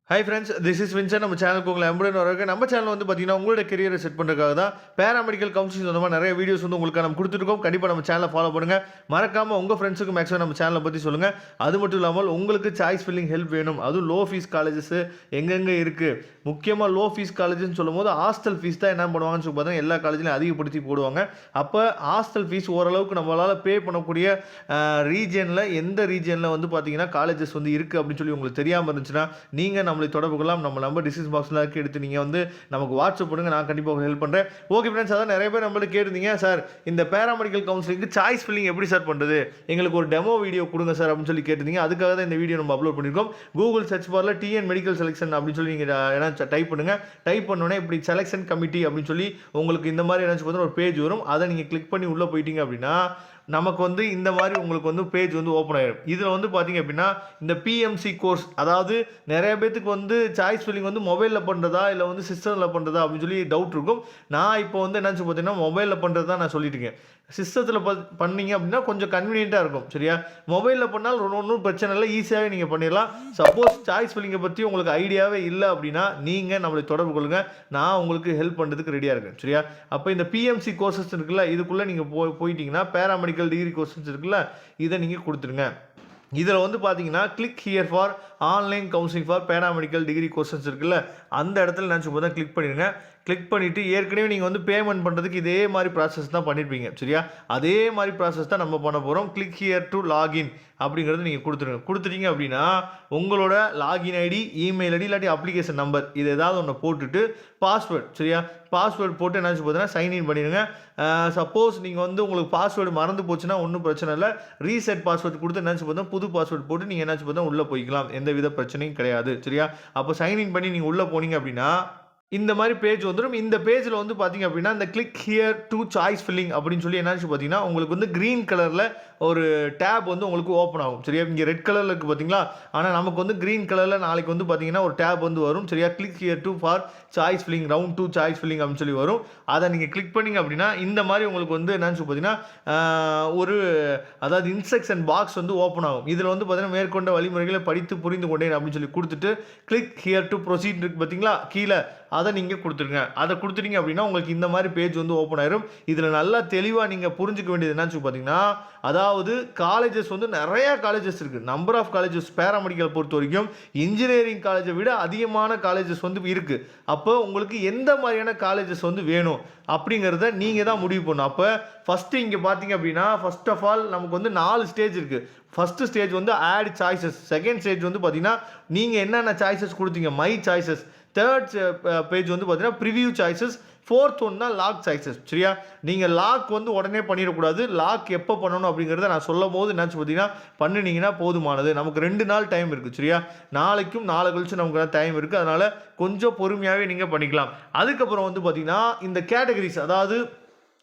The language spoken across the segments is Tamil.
Hi friends, this is Vincent. நம்ம சேனலுக்கு உங்களை அன்புடன் வரவேற்கிறேன். நம்ம சேனல் வந்து பார்த்தீங்கன்னா உங்களோட கெரியரை செட் பண்ணுறதுக்காக தான் பேராமெடிக்கல் கவுன்சிலிங் சொந்தமாக நிறைய வீடியோஸ் வந்து உங்களுக்கு நம்ம கொடுத்துருக்கோம். கண்டிப்பாக நம்ம சேனலை ஃபாலோ பண்ணுங்கள். மறக்காமல் உங்கள் ஃப்ரெண்ட்ஸுக்கு மேக்ஸிமம் நம்ம சேனலை பற்றி சொல்லுங்கள். அது மட்டும் இல்லாமல் உங்களுக்கு சாய்ஸ் ஃபில்லிங் ஹெல்ப் வேணும், அதுவும் லோ ஃபீஸ் காலேஜஸ் எங்கெங்கே இருக்குது, முக்கியமாக லோ ஃபீஸ் காலேஜ்னு சொல்லும் போது ஹாஸ்டல் ஃபீஸ் தான் என்ன பண்ணுவாங்கன்னு சொல்லி பார்த்தா எல்லா காலேஜ்லையும் அதிகப்படுத்தி போடுவாங்க. அப்போ ஹாஸ்டல் ஃபீஸ் ஓரளவுக்கு நம்மளால் பே பண்ணக்கூடிய ரீஜனில் எந்த ரீஜனில் வந்து பார்த்தீங்கன்னா காலேஜஸ் வந்து இருக்குது அப்படின்னு சொல்லி உங்களுக்கு தெரியாமல் இருந்துச்சுன்னா நீங்கள் நம்மளை தொடர்பு கொள்ளலாம். நம்ம நம்பர் டிஸ்கிரிப்ஷன் பாக்ஸில் இருக்க, எடுத்து நீங்கள் வந்து நமக்கு வாட்ஸ்அப் பண்ணுங்க, நான் கண்டிப்பாக ஹெல்ப் பண்ணுறேன். ஓகே ஃப்ரெண்ட்ஸ், அதான் நிறைய பேர் நம்மளுக்கு கேட்டிருந்தீங்க, சார் இந்த பேராமெடிக்கல் கவுன்சிலிங்க்கு சாய்ஸ் ஃபில்லிங் எப்படி சார் பண்ணுறது, எங்களுக்கு ஒரு டெமோ வீடியோ கொடுங்க சார் அப்படின்னு சொல்லி கேட்டிருந்தீங்க. அதுக்காக தான் இந்த வீடியோ நம்ம அப்லோட் பண்ணியிருக்கோம். கூகுள் சர்ச் பாரில் டிஎன் மெடிக்கல் செலெக்ஷன் அப்படின்னு சொல்லி நீங்கள் ஏன்னா டைப் பண்ணுங்கள். டைப் பண்ணோன்னே இப்படி செலெக்ஷன் கமிட்டி அப்படின்னு சொல்லி உங்களுக்கு இந்த மாதிரி ஏதாச்சும் பார்த்தா ஒரு பேஜ் வரும். அதை நீங்கள் கிளிக் பண்ணி உள்ளே போயிட்டீங்க அப்படின்னா நமக்கு வந்து இந்த மாதிரி உங்களுக்கு வந்து பேஜ் வந்து ஓப்பன் ஆகிடும். இதில் வந்து பார்த்தீங்க அப்படின்னா இந்த பிஎம்சி கோர்ஸ், அதாவது நிறைய பேத்துக்கு வந்து சாய்ஸ் ஃபில்லிங் வந்து மொபைலில் பண்ணுறதா இல்லை வந்து சிஸ்டமில் பண்ணுறதா அப்படின்னு சொல்லி டவுட் இருக்கும். நான் இப்போ வந்து என்னச்சு பார்த்தீங்கன்னா மொபைலில் பண்ணுறது தான் நான் சொல்லிட்டு இருக்கேன். சிஸ்டத்தில் பண்ணீங்க அப்படின்னா கொஞ்சம் கன்வீனியண்ட்டாக இருக்கும். சரியா, மொபைலில் பண்ணால் ஒன்றும் பிரச்சனை இல்லை, ஈஸியாகவே நீங்கள் பண்ணிடலாம். சப்போஸ் சாய்ஸ் ஃபில்லிங்கை பற்றி உங்களுக்கு ஐடியாவே இல்லை அப்படின்னா நீங்கள் நம்மளை தொடர்பு கொள்ளுங்கள், நான் உங்களுக்கு ஹெல்ப் பண்ணுறதுக்கு ரெடியாக இருக்கேன். சரியா, அப்போ இந்த பிஎம்சி கோர்சஸ் இருக்குல்ல, இதுக்குள்ளே நீங்கள் போயிட்டீங்கன்னா பேராமெடிக்கல் டிகிரி கோர்சஸ் இருக்குல்ல, இதை நீங்கள் கொடுத்துருங்க. இதில் வந்து பார்த்தீங்கன்னா click here for online counselling for paramedical degree courses இருக்குல்ல, அந்த இடத்துல நினச்சி போது தான் கிளிக் பண்ணிடுங்க. கிளிக் பண்ணிவிட்டு ஏற்கனவே நீங்கள் வந்து பேமெண்ட் பண்ணுறதுக்கு இதே மாதிரி ப்ராசஸ் தான் பண்ணியிருப்பீங்க. சரியா, அதே மாதிரி ப்ராசஸ் தான் நம்ம பண்ண போகிறோம். கிளிக் ஹியர் டு லாகின் அப்படிங்கிறது நீங்கள் கொடுத்துருங்க. கொடுத்துட்டீங்க அப்படின்னா உங்களோட லாகின் ஐடி, இமெயில் ஐடி இல்லாட்டி அப்ளிகேஷன் நம்பர் இது ஏதாவது ஒன்று போட்டுட்டு பாஸ்வேர்டு, சரியா, பாஸ்வேர்டு போட்டு என்னாச்சு பார்த்தீங்கன்னா சைன்இன் பண்ணிடுங்க. சப்போஸ் நீங்கள் வந்து உங்களுக்கு பாஸ்வேர்டு மறந்து போச்சுன்னா ஒன்றும் பிரச்சனை இல்லை, ரீசெட் பாஸ்வேர்டு கொடுத்து என்னாச்சு பார்த்தா புது பாஸ்வேர்டு போட்டு நீங்கள் என்னாச்சு பார்த்தா உள்ளே போய்க்கலாம், எந்த வித பிரச்சனையும் கிடையாது. சரியா, அப்போ சைன்இன் பண்ணி நீங்கள் உள்ளே போனீங்க அப்படின்னா இந்த மாதிரி பேஜ் வந்துடும். இந்த பேஜில் வந்து பார்த்தீங்க அப்படின்னா இந்த click here to choice filling அப்படின்னு சொல்லி என்னாச்சு பார்த்தீங்கன்னா உங்களுக்கு வந்து க்ரீன் கலரில் ஒரு டேப் வந்து உங்களுக்கு ஓப்பன் ஆகும். சரியா, இங்கே ரெட் கலரில் இருக்குது பார்த்தீங்களா, ஆனால் நமக்கு வந்து க்ரீன் கலரில் நாளைக்கு வந்து பார்த்தீங்கன்னா ஒரு டேப் வந்து வரும். சரியா, click here to for choice filling, round 2 choice filling அப்படின்னு சொல்லி வரும். அதை நீங்கள் கிளிக் பண்ணிங்க அப்படின்னா இந்த மாதிரி உங்களுக்கு வந்து என்னன்னு சொல்லி பார்த்தீங்கன்னா ஒரு அதாவது இன்ஸ்ட்ரக்ஷன் பாக்ஸ் வந்து ஓப்பன் ஆகும். இதில் வந்து பார்த்தீங்கன்னா மேற்கொண்ட வழிமுறைகளை படித்து புரிந்து கொண்டேன் அப்படின்னு சொல்லி கொடுத்துட்டு கிளிக் ஹியர் டு ப்ரொசீட் இருக்குது பார்த்தீங்களா கீழே, அதை நீங்கள் கொடுத்துருங்க. அதை கொடுத்துட்டீங்க அப்படின்னா உங்களுக்கு இந்த மாதிரி பேஜ் வந்து ஓப்பன் ஆயிரும். இதில் நல்லா தெளிவாக நீங்கள் புரிஞ்சுக்க வேண்டியது என்னன்னு சொல்லி பார்த்தீங்கன்னா, அதாவது காலேஜஸ் வந்து நிறையா காலேஜஸ் இருக்குது. நம்பர் ஆஃப் காலேஜஸ் பேராமெடிக்கல் பொறுத்த வரைக்கும் இன்ஜினியரிங் காலேஜை விட அதிகமான காலேஜஸ் வந்து இருக்குது. அப்போ உங்களுக்கு எந்த மாதிரியான காலேஜஸ் வந்து வேணும் அப்படிங்கிறத நீங்கள் தான் முடிவு பண்ணணும். அப்போ ஃபஸ்ட்டு இங்கே பார்த்தீங்க அப்படின்னா ஃபர்ஸ்ட் ஆஃப் ஆல் நமக்கு வந்து 4 ஸ்டேஜ் இருக்குது. ஃபஸ்ட்டு ஸ்டேஜ் வந்து ஆட் சாய்ஸஸ், செகண்ட் ஸ்டேஜ் வந்து பார்த்தீங்கன்னா நீங்கள் என்னென்ன சாய்ஸஸ் கொடுத்தீங்க மை சாய்ஸஸ், தேர்ட் பேஜ் வந்து பார்த்தீங்கன்னா ப்ரிவியூ சாய்ஸஸ், ஃபோர்த் ஒன் தான் லாக் சாய்ஸஸ். சரியா, நீங்கள் லாக் வந்து உடனே பண்ணிடக்கூடாது. லாக் எப்போ பண்ணணும் அப்படிங்கிறத நான் சொல்லும் போது என்னாச்சு பார்த்தீங்கன்னா பண்ணினீங்கன்னா போதுமானது. நமக்கு 2 நாள் டைம் இருக்குது. சரியா, நாளைக்கும் நாளை கழிச்சு நமக்கு டைம் இருக்குது, அதனால் கொஞ்சம் பொறுமையாகவே நீங்கள் பண்ணிக்கலாம். அதுக்கப்புறம் வந்து பார்த்தீங்கன்னா இந்த கேட்டகரிஸ், அதாவது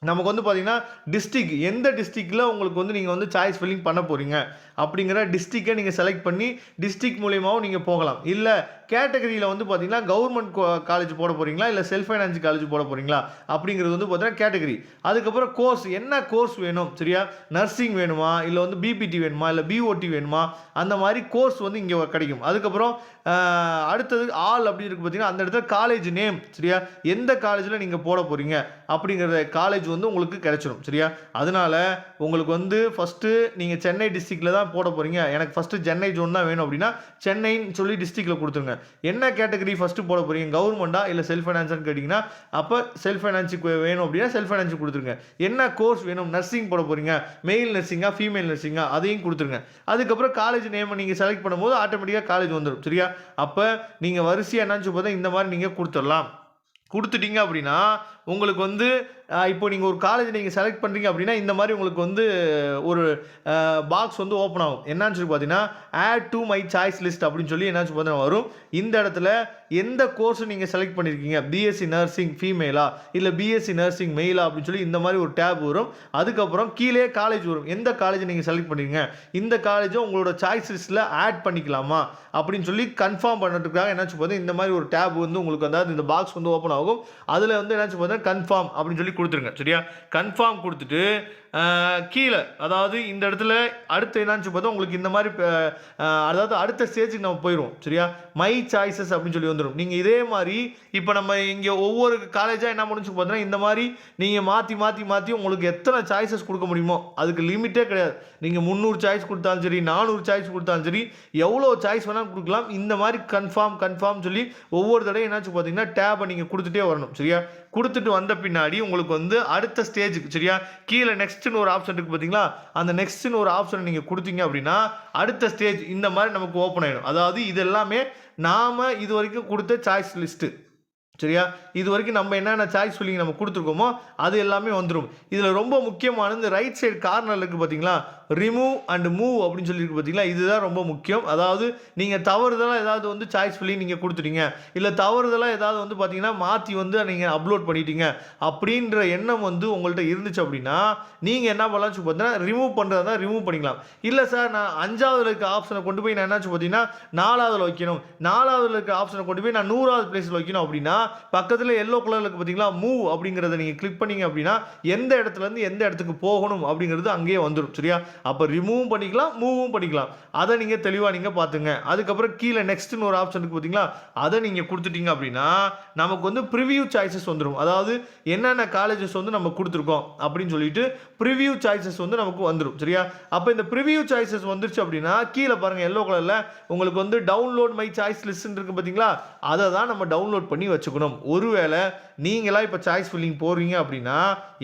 நமக்கு வந்து பார்த்தீங்கன்னா டிஸ்ட்ரிக், எந்த டிஸ்ட்ரிக்டில் உங்களுக்கு வந்து நீங்கள் வந்து சாய்ஸ் ஃபில்லிங் பண்ண போகிறீங்க அப்படிங்கிற டிஸ்ட்ரிக்டை நீங்கள் செலக்ட் பண்ணி டிஸ்ட்ரிக்ட் மூலியமாகவும் நீங்கள் போகலாம். இல்லை கேட்டகரியில் வந்து பார்த்தீங்கன்னா கவர்மெண்ட் காலேஜ் போட போகிறீங்களா இல்லை செல்ஃப் ஃபைனான்ஸ் காலேஜ் போட போகிறீங்களா அப்படிங்கிறது வந்து பார்த்தீங்கன்னா கேட்டகரி. அதுக்கப்புறம் கோர்ஸ், என்ன கோர்ஸ் வேணும், சரியா, நர்சிங் வேணுமா இல்லை வந்து பிபிடி வேணுமா இல்லை பிஓடி வேணுமா, அந்த மாதிரி கோர்ஸ் வந்து இங்கே கிடைக்கும். அதுக்கப்புறம் அடுத்தது ஆல் அப்படி இருக்குது பார்த்தீங்கன்னா அந்த இடத்துல காலேஜ் நேம், சரியா, எந்த காலேஜில் நீங்கள் போட போகிறீங்க அப்படிங்கிற காலேஜ் வந்து உங்களுக்கு கிடைச்சிடும். சரியா, அதனால உங்களுக்கு வந்து ஃபஸ்ட்டு நீங்கள் சென்னை டிஸ்ட்ரிக்டில் தான் போட போகிறீங்க, எனக்கு ஃபஸ்ட்டு சென்னை ஜோன் தான் வேணும் அப்படின்னா சென்னைன்னு சொல்லி டிஸ்ட்ரிக்டில் கொடுத்துருங்க. என்ன கேட்டகரி ஃபஸ்ட்டு போட போகிறீங்க, கவர்மெண்ட்டா இல்லை செல்ஃப் ஃபைனான்ஸ்னு கேட்டிங்கன்னா அப்போ செல்ஃப் ஃபைனான்ஸுக்கு வேணும் அப்படின்னா செல்ஃப் ஃபைனான்ஸுக்கு கொடுத்துருங்க. என்ன கோர்ஸ் வேணும், நர்சிங் போட போகிறீங்க, மெயில் நர்சிங்கா ஃபீமேல் நர்சிங்கா அதையும் கொடுத்துருங்க. அதுக்கப்புறம் காலேஜ் நேமை நீங்கள் செலக்ட் பண்ணும்போது ஆட்டோமேட்டிக்காக காலேஜ் வந்துடும். சரியா, அப்போ நீங்கள் வரிசையாக என்னன்னு பார்த்தா இந்த மாதிரி நீங்கள் கொடுத்துடலாம். கொடுத்துட்டீங்க அப்படின்னா உங்களுக்கு வந்து இப்போ நீங்கள் ஒரு காலேஜ் நீங்கள் செலக்ட் பண்ணுறீங்க அப்படின்னா இந்த மாதிரி உங்களுக்கு வந்து ஒரு பாக்ஸ் வந்து ஓப்பன் ஆகும். என்னன்னு சொல்லி பார்த்தீங்கன்னா add to my choice list அப்படின்னு சொல்லி என்னாச்சு பார்த்தீங்கன்னா வரும். இந்த இடத்துல எந்த கோர்ஸ் நீங்கள் செலக்ட் பண்ணியிருக்கீங்க, பிஎஸ்சி நர்சிங் ஃபீமேலா இல்லை பிஎஸ்சி நர்சிங் மெயிலா அப்படின்னு சொல்லி இந்த மாதிரி ஒரு டேப் வரும். அதுக்கப்புறம் கீழே காலேஜ் வரும், எந்த காலேஜ் நீங்கள் செலக்ட் பண்ணிருக்கீங்க, இந்த காலேஜை உங்களோட சாய்ஸ் லிஸ்ட்டில் ஆட் பண்ணிக்கலாமா அப்படின்னு சொல்லி கன்ஃபார்ம் பண்ணுறதுக்காக என்னாச்சு பார்த்தீங்கன்னா இந்த மாதிரி ஒரு டேப் வந்து உங்களுக்கு அதாவது இந்த பாக்ஸ் வந்து ஓப்பன் ஆகும். அதில் வந்து என்னாச்சு பார்த்தீங்கன்னா கன்ஃபார்ம் அப்படின்னு சொல்லி கொடுத்துருங்க. சரியா, கன்ஃபார்ம் கொடுத்துட்டு கீழே அதாவது இந்த இடத்துல அடுத்து என்னாச்சு பார்த்தா உங்களுக்கு இந்த மாதிரி அதாவது அடுத்த ஸ்டேஜுக்கு நம்ம போயிடுவோம் சரியா. மை சாய்ஸஸ் அப்படின்னு சொல்லி வந்துடும். நீங்கள் இதே மாதிரி இப்போ நம்ம இங்கே ஒவ்வொரு காலேஜாக என்ன முடிஞ்சு பார்த்தீங்கன்னா இந்த மாதிரி நீங்கள் மாற்றி உங்களுக்கு எத்தனை சாய்ஸஸ் கொடுக்க முடியுமோ அதுக்கு லிமிட்டே கிடையாது. நீங்கள் 300 சாய்ஸ் கொடுத்தாலும் சரி 400 சாய்ஸ் கொடுத்தாலும் சரி எவ்வளோ சாய்ஸ் வேணாலும் கொடுக்கலாம். இந்த மாதிரி கன்ஃபார்ம் சொல்லி ஒவ்வொரு தடையும் என்னாச்சு பார்த்தீங்கன்னா டேபை நீங்கள் கொடுத்துட்டே வரணும் சரியா. கொடுத்துட்டு வந்த பின்னாடி உங்களுக்கு வந்து அடுத்த ஸ்டேஜுக்கு சரியா கீழே நெக்ஸ்ட்னு ஒரு ஆப்ஷன் இருக்குது பார்த்தீங்களா. அந்த நெக்ஸ்ட்னு ஒரு ஆப்ஷனை நீங்கள் கொடுத்தீங்க அப்படின்னா அடுத்த ஸ்டேஜ் இந்த மாதிரி நமக்கு ஓப்பன் ஆகிடும். அதாவது இது எல்லாமே நாம் இது வரைக்கும் கொடுத்த சாய்ஸ் லிஸ்ட்டு சரியா. இது வரைக்கும் நம்ம என்னென்ன சாய்ஸ் ஃபில்லிங் நம்ம கொடுத்துருக்கோமோ அது எல்லாமே வந்துடும். இதில் ரொம்ப முக்கியமானது ரைட் சைடு கார்னரில் இருக்குது பார்த்தீங்களா, ரிமூவ் அண்ட் மூவ் அப்படின்னு சொல்லியிருக்கு பார்த்தீங்களா. இதுதான் ரொம்ப முக்கியம். அதாவது நீங்கள் தவறுதலாக ஏதாவது வந்து சாய்ஸ் ஃபில்லிங் நீங்கள் கொடுத்துட்டீங்க, இல்லை தவறுதலாக ஏதாவது வந்து பார்த்தீங்கன்னா மாற்றி வந்து நீங்கள் அப்லோட் பண்ணிட்டீங்க அப்படின்ற எண்ணம் வந்து உங்கள்கிட்ட இருந்துச்சு அப்படின்னா நீங்கள் என்ன பண்ணலாம்னு பார்த்தீங்கன்னா ரிமூவ் பண்ணுறதா ரிமூவ் பண்ணிக்கலாம். இல்லை சார் நான் 5ஆவதுல இருக்க ஆப்ஷனை கொண்டு போய் நான் என்னாச்சு பார்த்தீங்கன்னா 4ஆவதுல வைக்கணும், 4ஆவதுல இருக்க ஆப்ஷனை கொண்டு போய் நான் 100ஆவது பிளேஸில் வைக்கணும் அப்படின்னா பக்கத்தில் எல்லோ கலரில் இருக்குது பார்த்தீங்களா மூவ் அப்படிங்கிறத நீங்கள் கிளிக் பண்ணீங்க அப்படின்னா எந்த இடத்துலேருந்து எந்த இடத்துக்கு போகணும் அப்படிங்கிறது அங்கேயே வந்துடும் சரியா. அப்போ ரிமூவும் பண்ணிக்கலாம் மூவும் பண்ணிக்கலாம். அதை நீங்கள் தெளிவாக நீங்கள் பார்த்துங்க. அதுக்கப்புறம் கீழே நெக்ஸ்ட்னு ஒரு ஆப்ஷன் இருக்குது பார்த்தீங்களா, அதை நீங்கள் கொடுத்துட்டீங்க அப்படின்னா நமக்கு வந்து ப்ரிவியூ சாய்ஸஸ் வந்துடும். அதாவது என்னென்ன காலேஜஸ் வந்து நம்ம கொடுத்துருக்கோம் அப்படின்னு சொல்லிட்டு ப்ரிவியூ சாய்ஸஸ் வந்து நமக்கு வந்துடும் சரியா. அப்போ இந்த ப்ரிவியூ சாய்ஸஸ் வந்துருச்சு அப்படின்னா கீழே பாருங்கள் எல்லோ கலரில் உங்களுக்கு வந்து டவுன்லோட் மை சாய்ஸ் லிஸ்ட் இருக்குது பார்த்தீங்களா, அதை தான் நம்ம டவுன்லோட் பண்ணி வச்சுக்கணும். ஒருவேளை நீங்களாக இப்போ சாய்ஸ் ஃபில்லிங் போடுறீங்க அப்படின்னா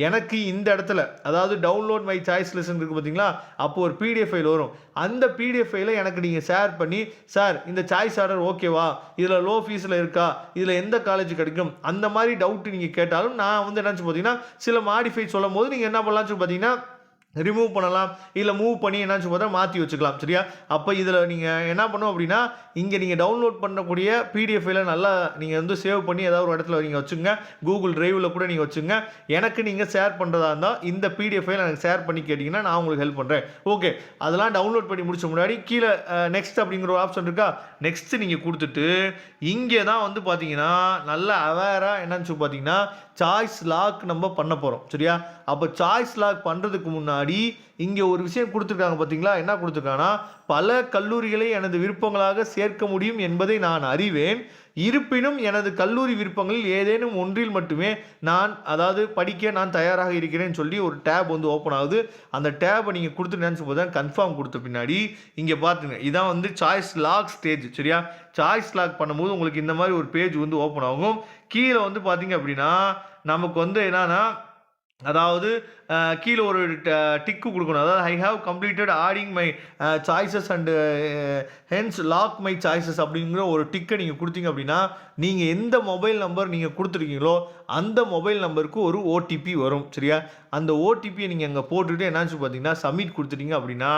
எனக்கு இந்த இடத்துல அதாவது டவுன்லோட் மை சாய்ஸ் லிஸ்ட் இருக்குது பார்த்தீங்களா, அப்போ ஒரு பிடிஎஃப் ஃபைல் வரும். அந்த பிடிஎஃப் ஃபைலை எனக்கு நீங்கள் ஷேர் பண்ணி சார் இந்த சாய்ஸ் ஆர்டர் ஓகேவா, இதில் லோ ஃபீஸில் இருக்கா, இதில் எந்த காலேஜ் கிடைக்கும் அந்த மாதிரி டவுட் நீங்கள் கேட்டாலும் நான் வந்து என்னச்சு பார்த்தீங்கன்னா சில மாடிஃபை சொல்லும் போது நீங்கள் என்ன பண்ணலாம்னு பார்த்தீங்கன்னா ரிமூவ் பண்ணலாம், இல்லை மூவ் பண்ணி என்னாச்சு பார்த்தா மாற்றி வச்சுக்கலாம் சரியா. அப்போ இதில் நீங்கள் என்ன பண்ணணும் அப்படின்னா இங்கே நீங்கள் டவுன்லோட் பண்ணக்கூடிய பிடிஎஃப் ஃபைலை நல்லா நீங்கள் வந்து சேவ் பண்ணி ஏதாவது ஒரு இடத்துல நீங்கள் வச்சுங்க, கூகுள் டிரைவில் கூட நீங்கள் வச்சுங்க. எனக்கு நீங்கள் ஷேர் பண்ணுறதா இருந்தால் இந்த பிடிஎஃப் ஃபைல் எனக்கு ஷேர் பண்ணி கேட்டிங்கன்னா நான் உங்களுக்கு ஹெல்ப் பண்ணுறேன். ஓகே, அதெல்லாம் டவுன்லோட் பண்ணி முடிச்ச முன்னாடி கீழே நெக்ஸ்ட் அப்படிங்கிற ஒரு ஆப்ஷன் இருக்கா, நெக்ஸ்ட்டு நீங்கள் கொடுத்துட்டு இங்கே தான் வந்து பார்த்தீங்கன்னா நல்லா அவேராக என்னன்னு பார்த்தீங்கன்னா சாய்ஸ் லாக் நம்ம பண்ண போகிறோம் சரியா. அப்போ சாய்ஸ் லாக் பண்ணுறதுக்கு முன்னாடி இங்கே ஒரு விஷயம் கொடுத்துருக்காங்க பார்த்தீங்களா, என்ன கொடுத்துருக்காங்கன்னா பல கல்லூரிகளை எனது விருப்பங்களாக சேர்க்க முடியும் என்பதை நான் அறிவேன், இருப்பினும் எனது கல்லூரி விருப்பங்களில் ஏதேனும் ஒன்றில் மட்டுமே நான் அதாவது படிக்க நான் தயாராக இருக்கிறேன்னு சொல்லி ஒரு டேப் வந்து ஓப்பன் ஆகுது. அந்த டேப்பை நீங்கள் கொடுத்து நினச்சி போது தான் கன்ஃபார்ம் கொடுத்த பின்னாடி இங்கே பார்த்துங்க இதான் வந்து சாய்ஸ் லாக் ஸ்டேஜ் சரியா. சாய்ஸ் லாக் பண்ணும்போது உங்களுக்கு இந்த மாதிரி ஒரு பேஜ் வந்து ஓப்பன் ஆகும். கீழே வந்து பார்த்தீங்க அப்படின்னா நமக்கு வந்து என்னன்னா அதாவது கீழே ஒரு டிக்கு கொடுக்கணும். அதாவது I have completed adding my choices and hence lock my choices அப்படிங்கிற ஒரு டிக்கை நீங்கள் கொடுத்தீங்க அப்படின்னா நீங்கள் எந்த மொபைல் நம்பர் நீங்கள் கொடுத்துருக்கீங்களோ அந்த மொபைல் நம்பருக்கு ஒரு ஓடிபி வரும் சரியா. அந்த ஓடிபியை நீங்கள் அங்கே போட்டுட்டு என்னாச்சு பார்த்தீங்கன்னா சப்மிட் கொடுத்துட்டீங்க அப்படின்னா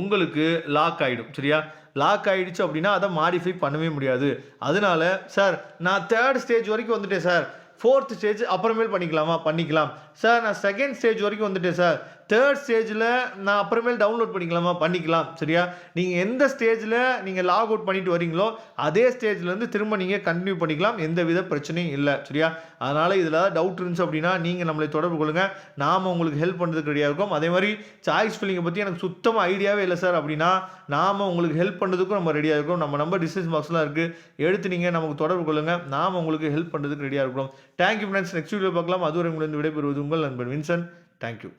உங்களுக்கு லாக் ஆகிடும் சரியா. லாக் ஆகிடுச்சு அப்படின்னா அதை மாடிஃபை பண்ணவே முடியாது. அதனால சார் நான் 3rd ஸ்டேஜ் வரைக்கும் வந்துட்டேன் சார், 4th ஸ்டேஜ் அப்புறமேல் பண்ணிக்கலாம் சார், நான் 2nd ஸ்டேஜ் வரைக்கும் வந்துட்டேன் சார், 3rd ஸ்டேஜில் நான் அப்புறமேல் டவுன்லோட் பண்ணிக்கலாம் சரியா. நீங்கள் எந்த ஸ்டேஜில் நீங்கள் லாக் அவுட் பண்ணிட்டு வரீங்களோ அதே ஸ்டேஜ்லேருந்து திரும்ப நீங்கள் கண்டினியூ பண்ணிக்கலாம், எந்த வித பிரச்சனையும் இல்லை சரியா. அதனால் இதில் டவுட் இருந்துச்சு அப்படின்னா நீங்கள் நம்மளை தொடர்பு கொள்ளுங்கள், நாம் உங்களுக்கு ஹெல்ப் பண்ணுறதுக்கு ரெடியாக இருக்கும். அதே மாதிரி சாய்ஸ் ஃபில்லிங்கை பற்றி எனக்கு சுத்தமாக ஐடியாவே இல்லை சார் அப்படின்னா நாம் உங்களுக்கு ஹெல்ப் பண்ணுறதுக்கும் நம்ம ரெடியாக இருக்கோம். நம்ம நம்பர் டிஸ்கிரிப்ஷன் பாக்ஸ்லாம் இருக்குது, எடுத்து நீங்கள் நமக்கு தொடர்பு கொள்ளுங்கள், நாம் உங்களுக்கு ஹெல்ப் பண்ணுறதுக்கு ரெடியாக இருக்கிறோம். தேங்க்யூ ஃப்ரெண்ட்ஸ், நெக்ஸ்ட் வீடியோ பார்க்கலாம். அதுவரை உங்களிடம் விடைபெறுவது உங்கள் நண்பன் வின்சன். தேங்க்யூ.